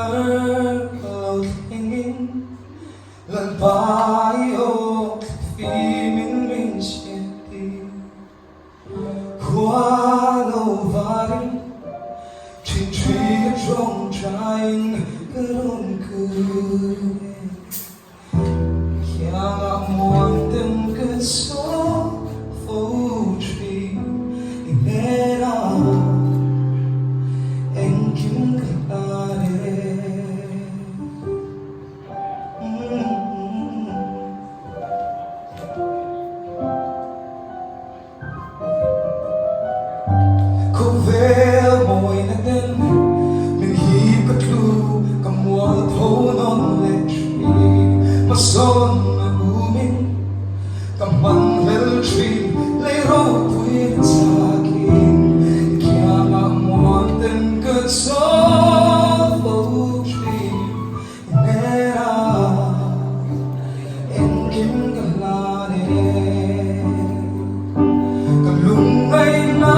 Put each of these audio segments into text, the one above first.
water hanging Lalbayo Femin Mincheti Kuano Varin Chin Tree Drum Trying Kurun Kurin Kya Montem Kuso Fotri Inera Engkim Kovel moy na den min hip katlu kamwal thon on electric mason na umin kamang hel tree lay ro puin sa akin kaya nga mountain good soul tree inera engkim kalane kalungay na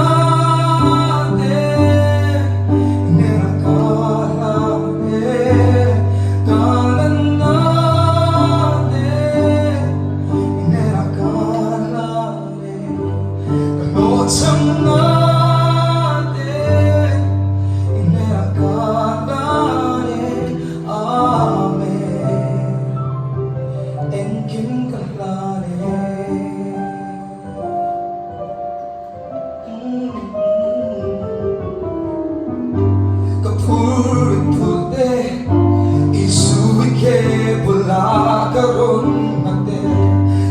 Karon mate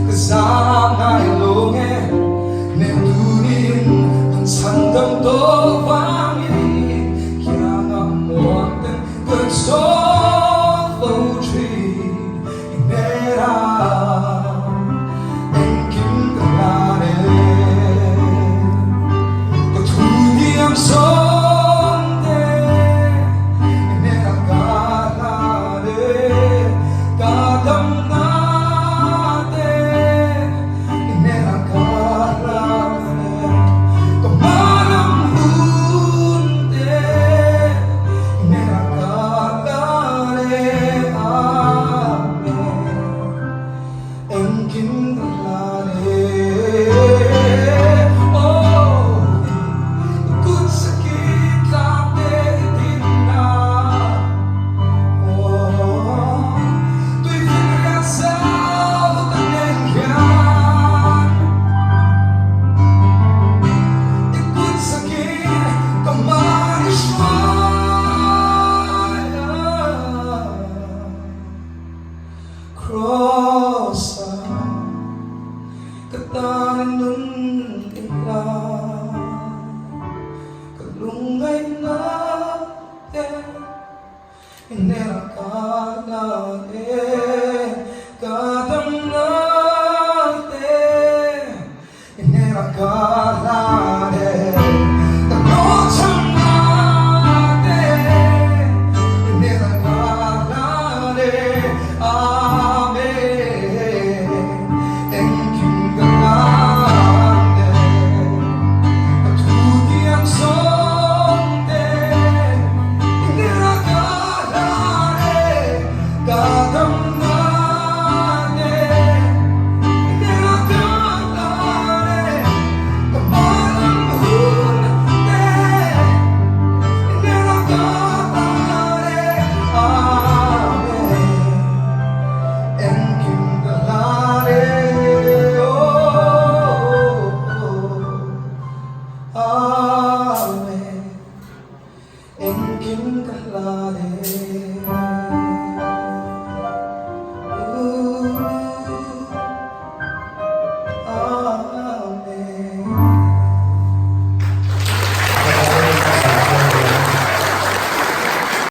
kasama ilonge ne dunin ang sandam to